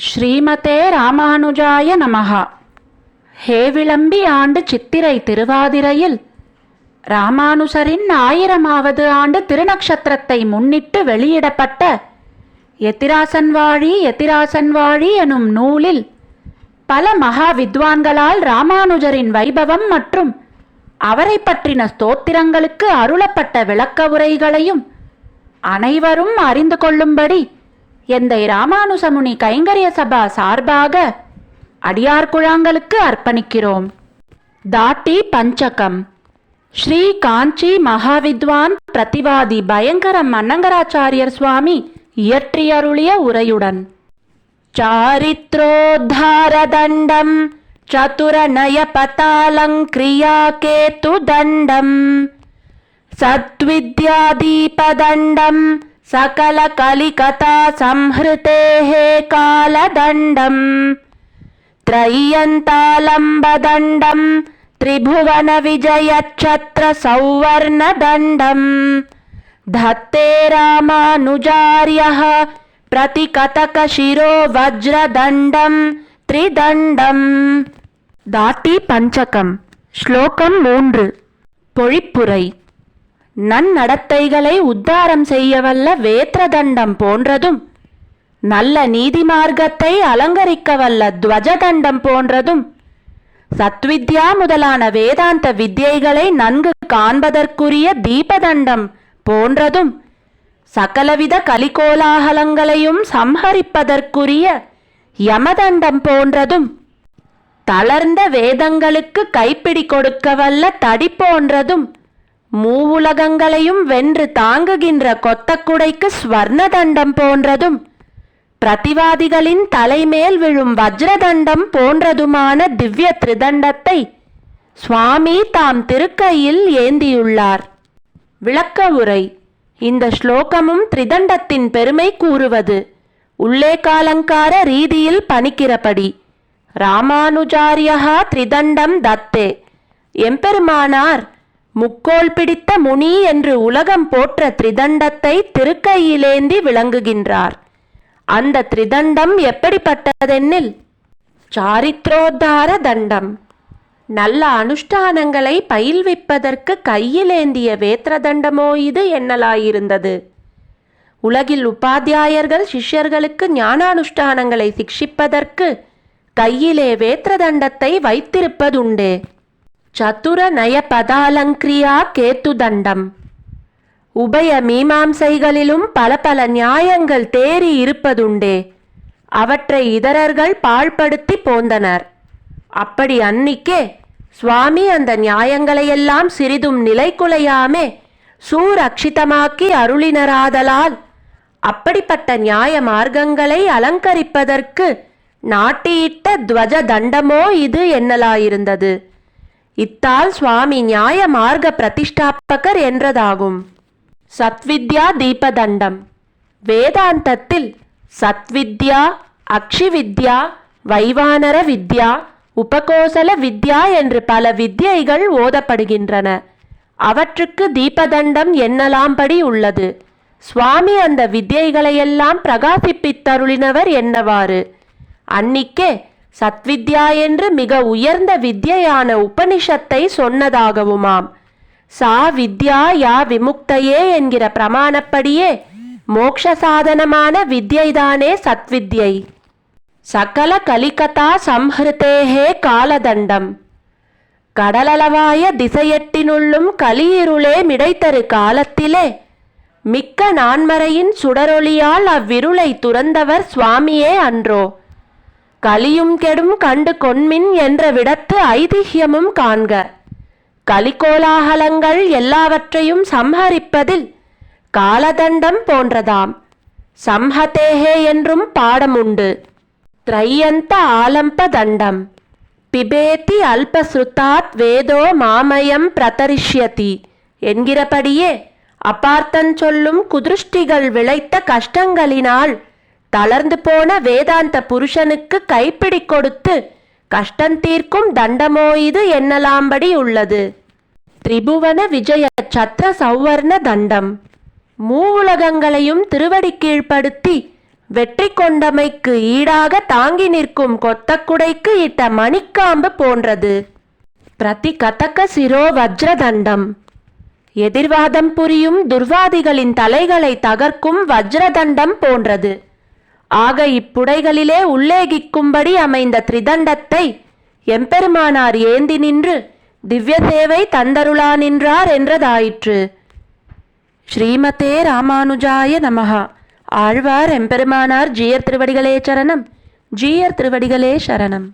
ஸ்ரீமதே ராமானுஜாய நமஹ. ஹேவிளம்பி ஆண்டு சித்திரை திருவாதிரையில் ராமானுசரின் 1000வது ஆண்டு திருநக்ஷத்திரத்தை முன்னிட்டு வெளியிடப்பட்ட எத்திராசன் வாழி எனும் நூலில் பல மகா வித்வான்களால் ராமானுஜரின் வைபவம் மற்றும் அவரை பற்றின ஸ்தோத்திரங்களுக்கு அருளப்பட்ட விளக்க உரைகளையும் அனைவரும் அறிந்து கொள்ளும்படி எந்தை ராமானுசமுனி கைங்கரிய சபா சார்பாக அடியார் குழாங்களுக்கு அர்ப்பணிக்கிறோம். தாட்டி பஞ்சகம். ஸ்ரீ காஞ்சி மகாவித்வான் பிரதிவாதி பயங்கரம் அன்னங்கராச்சாரியர் சுவாமி இயற்றியருளிய உரையுடன் சாரித்ரோத்தாரதண்டம் சதுரநய பதாலங்கிரியா கேத்து தண்டம் சத்வித்யாதீபதண்டம் சகல கலிகதா சம்ஹிருதேஹே காலதண்டம் த்ரையந்தாலம்பதண்டம் திரிபுவன விஜயச்சத்ர சௌவர்ணதண்டம் தத்தே ராமானுஜார்யः பிரதிகதக சிரோ வஜ்ரதண்டம் த்ரிதண்டம். தாட்டி பஞ்சகம். ஸ்லோகம் 3. பொழிப்புரை. நன்னடத்தைகளை உத்தாரம் செய்யவல்ல வேத்ரதண்டம் போன்றதும் நல்ல நீதி மார்க்கத்தை அலங்கரிக்கவல்ல துவஜதண்டம் போன்றதும் சத்வித்யா முதலான வேதாந்த வித்யைகளை நன்கு காண்பதற்குரிய தீபதண்டம் போன்றதும் சகலவித கலிகோலாகலங்களையும் சம்ஹரிப்பதற்குரிய யமதண்டம் போன்றதும் தளர்ந்த வேதங்களுக்கு கைப்பிடி கொடுக்கவல்ல தடி போன்றதும் மூவுலகங்களையும் வென்று தாங்குகின்ற கொத்தக்குடைக்கு ஸ்வர்ணதண்டம் போன்றதும் பிரதிவாதிகளின் தலைமேல் விழும் வஜ்ரதண்டம் போன்றதுமான திவ்ய திரிதண்டத்தை சுவாமி தாம் திருக்கையில் ஏந்தியுள்ளார். விளக்க உரை. இந்த ஸ்லோகமும் திரிதண்டத்தின் பெருமை கூறுவது. உள்ளேகாலங்கார ரீதியில் பணிக்கிறபடி ராமானுஜார்யா திரிதண்டம் தத்தே. எம்பெருமானார் முக்கோல் பிடித்த முனி என்று உலகம் போற்ற திரிதண்டத்தை திருக்கையிலேந்தி விளங்குகின்றார். அந்த திரிதண்டம் எப்படிப்பட்டதென்னில் சாரித்ரோத்தார தண்டம். நல்ல அனுஷ்டானங்களை பயில்விப்பதற்கு கையிலேந்திய வேத்ரதண்டமோ இது என்னலாயிருந்தது. உலகில் உபாத்தியாயர்கள் சிஷ்யர்களுக்கு ஞானானுஷ்டானங்களை சிக்ஷிப்பதற்கு கையிலே வேத்ரதண்டத்தை வைத்திருப்பதுண்டே. சதுர நய பதாலங்கிரியா கேத்து தண்டம். உபய மீமாம்சைகளிலும் பல பல நியாயங்கள் தேறி இருப்பதுண்டே. அவற்றை இதரர்கள் பாழ்படுத்தி போந்தனர். அப்படி அன்னிக்கே சுவாமி அந்த நியாயங்களையெல்லாம் சிறிதும் நிலைக்குலையாமே சூரக்ஷிதமாக்கி அருளினராதலால் அப்படிப்பட்ட நியாய மார்க்கங்களை அலங்கரிப்பதற்கு நாட்டியிட்ட துவஜ தண்டமோ இது என்னலாயிருந்தது. இத்தால் சுவாமி நியாய மார்க்க பிரதிஷ்டாபகர் என்றதாகும். சத்வித்யா தீபதண்டம். வேதாந்தத்தில் சத்வித்யா, அக்ஷிவித்யா, வைவானர வித்யா, உபகோசல வித்யா என்று பல வித்யைகள் ஓதப்படுகின்றன. அவற்றுக்கு தீபதண்டம் என்னலாம்படி உள்ளது. சுவாமி அந்த வித்யைகளையெல்லாம் பிரகாசிப்பித்தருளினவர் என்னவாறு. அன்னிக்கே சத்வித்யா என்று மிக உயர்ந்த வித்யான உபனிஷத்தை சொன்னதாகவுமாம். சா வித்யா யா விமுக்தையே என்கிற பிரமாணப்படியே மோக்ஷ சாதனமான வித்யைதானே சத்வித்யை. சகல கலிகதா சம்ஹிருதேஹே காலதண்டம். கடலளவாய திசையெட்டினுள்ளும் கலியிருளே மிடைத்தரு காலத்திலே மிக்க நான்மறையின் சுடரொளியால் அவ்விருளை துறந்தவர் சுவாமியே அன்றோ. கலியும் கெடும் கண்டு கொன்மின் என்ற விடத்து ஐதிஹ்யமும் காண்க. கலிகோலாகலங்கள் எல்லாவற்றையும் சம்ஹரிப்பதில் காலதண்டம் போன்றதாம். சம்ஹதேஹே என்றும் பாடமுண்டு. த்ரையந்த ஆலம்ப தண்டம். பிபேதி அல்பஸ்ருதாத் வேதோ மாமயம் பிரதரிஷ்யதி என்கிறபடியே அபார்த்தன் சொல்லும் குதிருஷ்டிகள் விளைத்த கஷ்டங்களினால் தளர்ந்து போன வேதாந்த புருஷனுக்கு கைப்பிடி கொடுத்து கஷ்டந்தீர்க்கும் தண்டமோ இது என்னலாம்படி உள்ளது. திரிபுவன விஜய சத்ர சௌவர்ண தண்டம். மூவுலகங்களையும் திருவடி கீழ்ப்படுத்தி வெற்றி கொண்டமைக்கு ஈடாக தாங்கி நிற்கும் கொத்தக்குடைக்கு இட்ட மணிக்காம்பு போன்றது. பிரதி கதக சிரோ வஜ்ரதண்டம். எதிர்வாதம் புரியும் துர்வாதிகளின் தலைகளை தகர்க்கும் வஜ்ரதண்டம் போன்றது. ஆக இப்புடைகளிலே உள்ளேகிக்கும்படி அமைந்த திரிதண்டத்தை எம்பெருமானார் ஏந்தி நின்று திவ்ய சேவை தந்தருளா நின்றார் என்றதாயிற்று. ஸ்ரீமதே ராமானுஜாய நமஹ. ஆழ்வார் எம்பெருமானார் ஜீயர் திருவடிகளே சரணம். ஜீயர் திருவடிகளே சரணம்.